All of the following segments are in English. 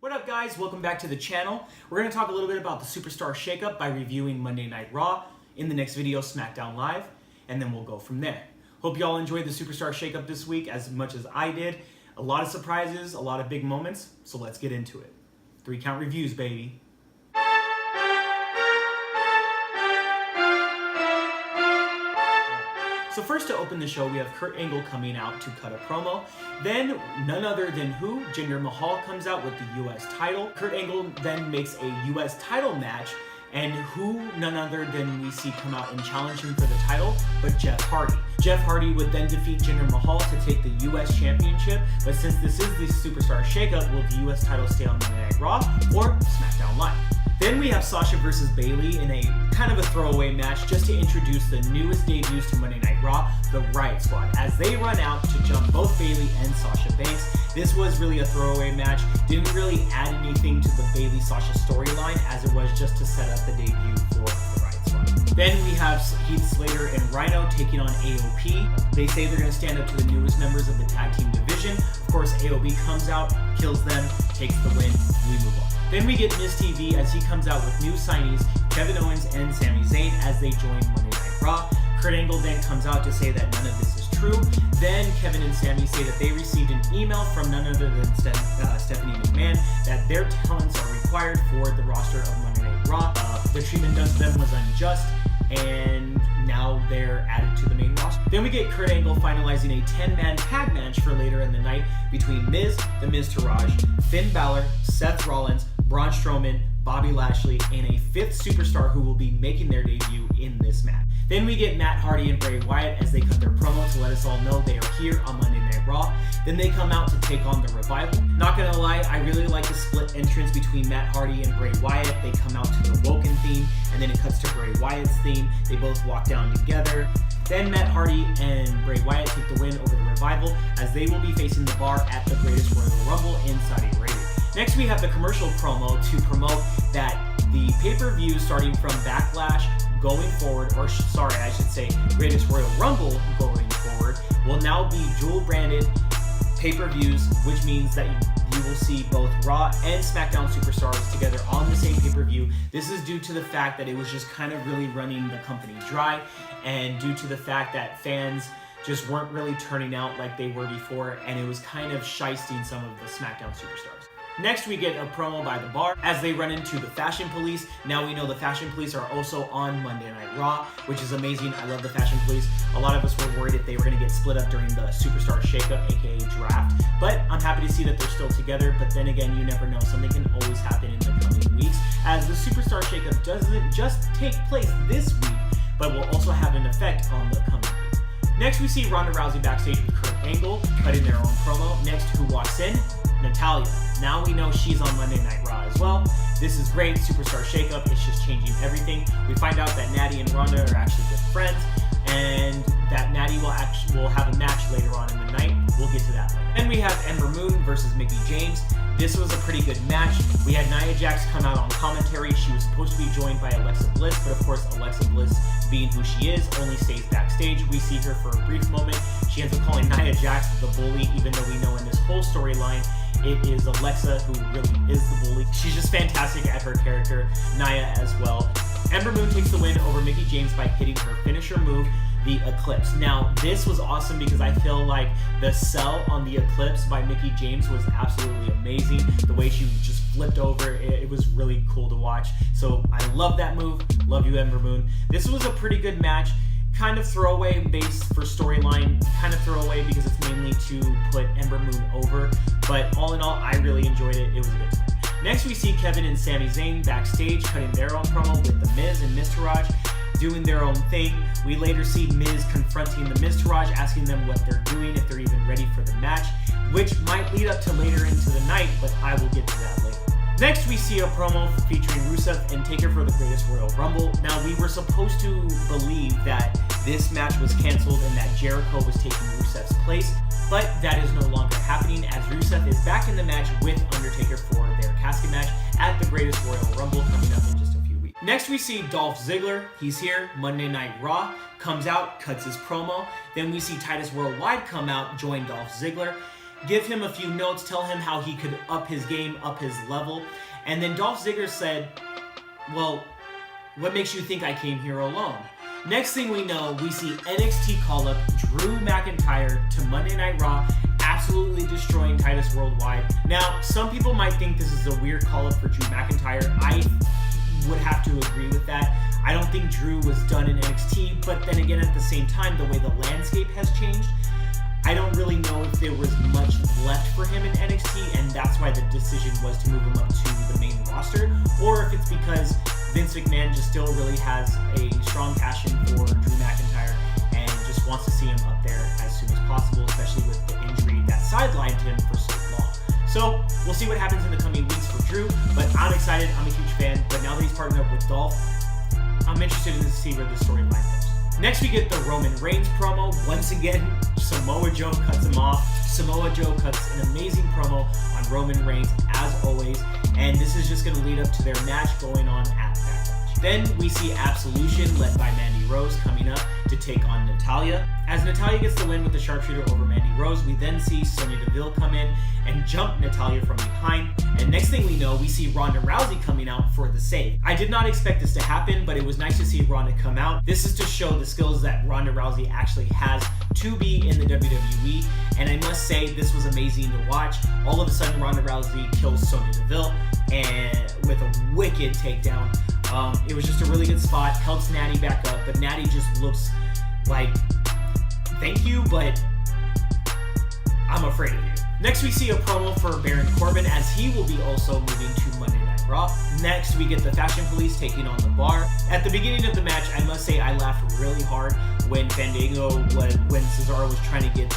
What up guys, welcome back to the channel. We're going to talk a little bit about the Superstar Shakeup by reviewing Monday Night Raw, in the next video SmackDown Live, and then we'll go from there. Hope y'all enjoyed the Superstar Shakeup this week as much as I did. A lot of surprises, a lot of big moments, so let's get into it. 3-count reviews, baby. So first to open the show, we have Kurt Angle coming out to cut a promo. Then, none other than who? Jinder Mahal comes out with the US title. Kurt Angle then makes a US title match, and who none other than we see come out and challenge him for the title, but Jeff Hardy. Jeff Hardy would then defeat Jinder Mahal to take the US Championship, but since this is the Superstar Shakeup, will the US title stay on Monday Night Raw or SmackDown Live? Then we have Sasha versus Bayley in a kind of a throwaway match just to introduce the newest debuts to Monday Night Raw, the Riot Squad, as they run out to jump both Bayley and Sasha Banks. This was really a throwaway match, didn't really add anything to the Bayley-Sasha storyline as it was just to set up the debut for the Riot Squad. Then we have Heath Slater and Rhino taking on AOP. They say they're going to stand up to the newest members of the tag team division. Of course, AOP comes out, kills them, takes the win, we move on. Then we get Miz TV as he comes out with new signees, Kevin Owens and Sami Zayn, as they join Monday Night Raw. Kurt Angle then comes out to say that none of this is true. Then Kevin and Sami say that they received an email from none other than Stephanie McMahon that their talents are required for the roster of Monday Night Raw. The treatment done to them was unjust, and now they're added to the main roster. Then we get Kurt Angle finalizing a 10-man tag match for later in the night between Miz, The Miz Taraj, Finn Balor, Seth Rollins, Braun Strowman, Bobby Lashley, and a 5th superstar who will be making their debut in this match. Then we get Matt Hardy and Bray Wyatt as they cut their promo to let us all know they are here on Monday Night Raw. Then they come out to take on the Revival. Not gonna lie, I really like the split entrance between Matt Hardy and Bray Wyatt. They come out to the Woken theme, and then it cuts to Bray Wyatt's theme. They both walk down together. Then Matt Hardy and Bray Wyatt take the win over the Revival as they will be facing the Bar at the Greatest Royal Rumble in Saudi Arabia. Next we have the commercial promo to promote that the pay-per-view starting from Backlash going forward, or sorry, I should say Greatest Royal Rumble going forward, will now be dual-branded pay-per-views, which means that you will see both Raw and SmackDown superstars together on the same pay-per-view. This is due to the fact that it was just kind of really running the company dry, and due to the fact that fans just weren't really turning out like they were before, and it was kind of shysting some of the SmackDown superstars. Next, we get a promo by the Bar as they run into the Fashion Police. Now we know the Fashion Police are also on Monday Night Raw, which is amazing. I love the Fashion Police. A lot of us were worried if they were going to get split up during the Superstar Shakeup, aka Draft. But I'm happy to see that they're still together. But then again, you never know. Something can always happen in the coming weeks, as the Superstar Shakeup doesn't just take place this week, but will also have an effect on the coming week. Next, we see Ronda Rousey backstage with Kurt Angle, cutting their own promo. Next, who walks in? Natalya. Now we know she's on Monday Night Raw as well. This is great. Superstar Shakeup, it's just changing everything. We find out that Natty and Ronda are actually good friends, and that Natty will have a match later on in the night. We'll get to that later. Then we have Ember Moon versus Mickie James. This was a pretty good match. We had Nia Jax come out on commentary. She was supposed to be joined by Alexa Bliss, but of course Alexa Bliss, being who she is, only stays backstage. We see her for a brief moment. She ends up calling Nia Jax the bully, even though we know in this whole storyline it is Alexa who really is the bully. She's just fantastic at her character, Nia as well. Ember Moon takes the win over Mickie James by hitting her finisher move, the Eclipse. Now, this was awesome because I feel like the sell on the Eclipse by Mickie James was absolutely amazing. The way she just flipped over, it was really cool to watch. So I love that move. Love you, Ember Moon. This was a pretty good match. Kind of throwaway base for storyline, kind of throwaway because it's mainly to put Ember Moon over, but all in all, I really enjoyed it. It was a good time. Next, we see Kevin and Sami Zayn backstage cutting their own promo with The Miz and Miz Taraj doing their own thing. We later see Miz confronting The Miz Taraj, asking them what they're doing, if they're even ready for the match, which might lead up to later into the night, but I will get to that later. Next, we see a promo featuring Rusev and Taker for the Greatest Royal Rumble. Now, we were supposed to believe that this match was canceled and that Jericho was taking Rusev's place, but that is no longer happening as Rusev is back in the match with Undertaker for their casket match at the Greatest Royal Rumble coming up in just a few weeks. Next, we see Dolph Ziggler. He's here, Monday Night Raw, comes out, cuts his promo. Then we see Titus Worldwide come out, join Dolph Ziggler. give him a few notes, tell him how he could up his game, up his level. And then Dolph Ziggler said, well, what makes you think I came here alone? Next thing we know, we see NXT call up Drew McIntyre to Monday Night Raw, absolutely destroying Titus Worldwide. Now, some people might think this is a weird call up for Drew McIntyre. I would have to agree with that. I don't think Drew was done in NXT, but then again, at the same time, the way the landscape has changed, I don't really know if there was much left for him in NXT, and that's why the decision was to move him up to the main roster, or if it's because Vince McMahon just still really has a strong passion for Drew McIntyre and just wants to see him up there as soon as possible, especially with the injury that sidelined him for so long. So we'll see what happens in the coming weeks for Drew, but I'm excited. I'm a huge fan, but now that he's partnered up with Dolph, I'm interested to see where the storyline goes. Next, we get the Roman Reigns promo. Once again, Samoa Joe cuts him off. Samoa Joe cuts an amazing promo on Roman Reigns, as always, and this is just going to lead up to their match going on at Backlash. Then we see Absolution, led by Mandy Rose, coming up to take on Natalya. As Natalya gets the win with the sharpshooter over Mandy Rose, we then see Sonya Deville come in and jump Natalya from behind. And next thing we know, we see Ronda Rousey coming out for the save. I did not expect this to happen, but it was nice to see Ronda come out. This is to show the skills that Ronda Rousey actually has to be in the WWE. And I must say, this was amazing to watch. All of a sudden, Ronda Rousey kills Sonya Deville and with a wicked takedown. It was just a really good spot, helps Natty back up, but Natty just looks like, thank you, but I'm afraid of you. Next, we see a promo for Baron Corbin, as he will be also moving to Monday Night Raw. Next, we get the Fashion Police taking on the Bar. At the beginning of the match, I must say I laughed really hard when when Cesaro was trying to get the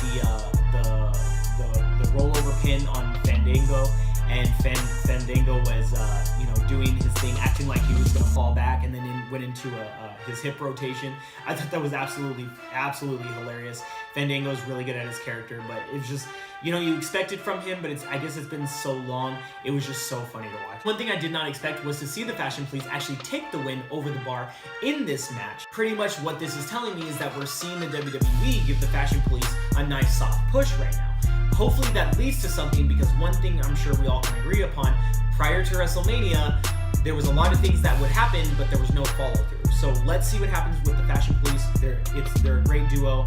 rollover pin on Fandango, and Fandango was doing his thing, acting like he was going to fall back, and then went into his hip rotation. I thought that was absolutely hilarious. Fandango's really good at his character, but it's just, you expect it from him, but I guess it's been so long, it was just so funny to watch. One thing I did not expect was to see the Fashion Police actually take the win over the Bar in this match. Pretty much what this is telling me is that we're seeing the WWE give the Fashion Police a nice soft push right now. Hopefully that leads to something, because one thing I'm sure we all can agree upon, prior to WrestleMania, there was a lot of things that would happen, but there was no follow-through. So let's see what happens with the Fashion Police. They're a great duo.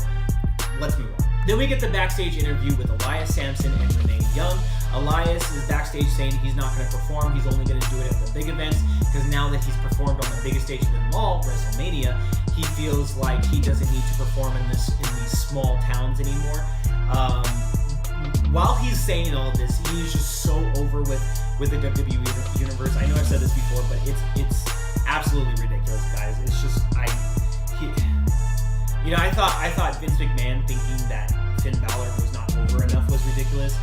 Let's move on. Then we get the backstage interview with Elias Sampson and Renee Young. Elias is backstage saying he's not going to perform. He's only going to do it at the big events, because now that he's performed on the biggest stage of them all, WrestleMania, he feels like he doesn't need to perform in these small towns anymore. While he's saying all of this, he's just so over with the WWE universe. I know I've said this before, but it's absolutely ridiculous, guys. It's just I thought Vince McMahon thinking that Finn Balor was not over enough was ridiculous.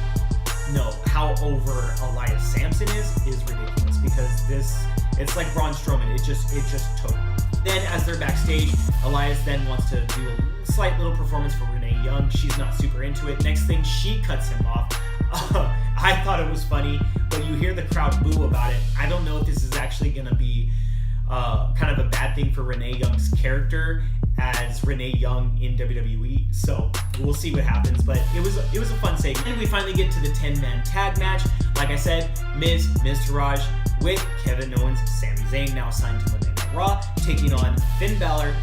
No, how over Elias Sampson is ridiculous, because it's like Braun Strowman. It just took. Then as they're backstage, Elias then wants to do a slight little performance for Renee Young. She's not super into it. Next thing, she cuts him off. I thought it was funny, but you hear the crowd boo about it. I don't know if this is actually going to be kind of a bad thing for Renee Young's character as Renee Young in WWE. So we'll see what happens, but it was a fun segment. And we finally get to the 10-man tag match. Like I said, Miz Taraj with Kevin Owens, Sami Zayn, now signed to Monday Night Raw, taking on Finn Balor,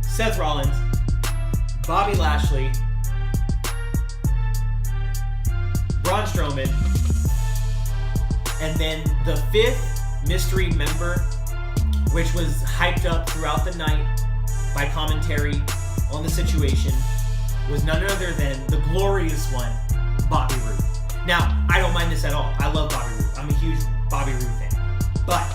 Seth Rollins, Bobby Lashley, Braun Strowman, and then the 5th mystery member, which was hyped up throughout the night by commentary on the situation, was none other than the glorious one, Bobby Roode. Now, I don't mind this at all. I love Bobby Roode. I'm a huge Bobby Roode fan. But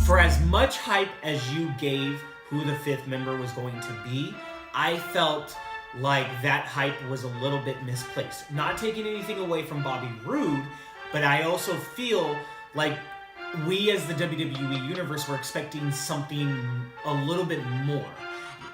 for as much hype as you gave who the 5th member was going to be, I felt like that hype was a little bit misplaced. Not taking anything away from Bobby Roode, but I also feel like we as the WWE Universe were expecting something a little bit more.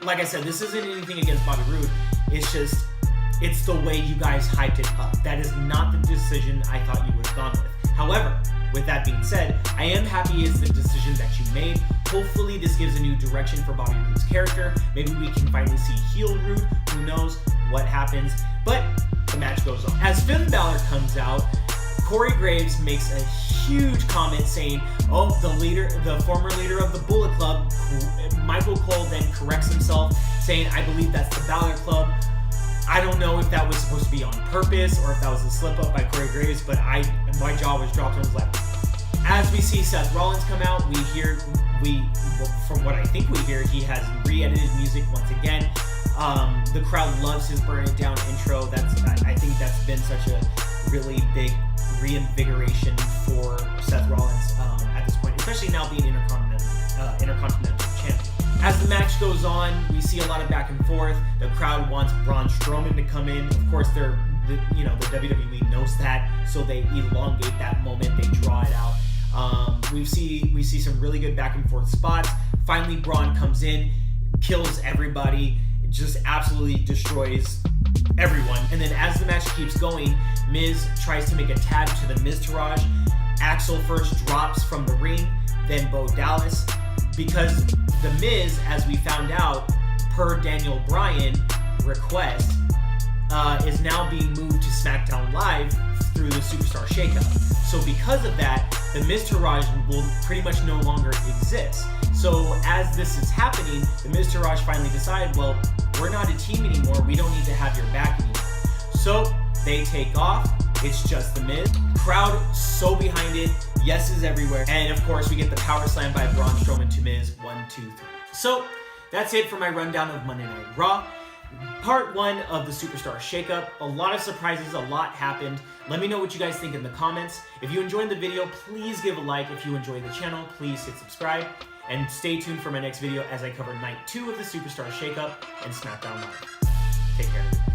Like I said, this isn't anything against Bobby Roode. It's the way you guys hyped it up. That is not the decision I thought you would have gone with. However, with that being said, I am happy is the decision that you made. Hopefully this gives a new direction for Bobby Roode's character. Maybe we can finally see heel Roode. Who knows what happens. But the match goes on. As Finn Balor comes out, Corey Graves makes a huge comment saying, oh, the former leader of the Bullet Club, Michael Cole, then corrects himself, saying, I believe that's the Balor Club. I don't know if that was supposed to be on purpose or if that was a slip up by Corey Graves, but my jaw was dropped and was like, as we see Seth Rollins come out, from what I think we hear, he has re-edited music once again. The crowd loves his Burn It Down intro. I think that's been such a really big reinvigoration for Seth Rollins at this point, especially now being Intercontinental Champion. As the match goes on, we see a lot of back and forth. The crowd wants Braun Strowman to come in. Of course, the WWE knows that, so they elongate that moment. They draw it out. We see some really good back and forth spots. Finally, Braun comes in, kills everybody, just absolutely destroys everyone. And then as the match keeps going, Miz tries to make a tag to the Miztourage. Axel first drops from the ring, then Bo Dallas, because the Miz, as we found out, per Daniel Bryan request, is now being moved to SmackDown Live through the Superstar Shakeup. So because of that, the Miztourage will pretty much no longer exist. So as this is happening, the Miztourage finally decide, well, we're not a team anymore. We don't need to have your back anymore. So they take off. It's just the Miz. Crowd so behind it. Yeses everywhere. And of course, we get the power slam by Braun Strowman to Miz. 1, 2, 3. So that's it for my rundown of Monday Night Raw. Part 1 of the Superstar Shakeup. A lot of surprises, a lot happened. Let me know what you guys think in the comments. If you enjoyed the video, please give a like. If you enjoyed the channel, please hit subscribe. And stay tuned for my next video as I cover Night 2 of the Superstar Shakeup and SmackDown Live. Take care.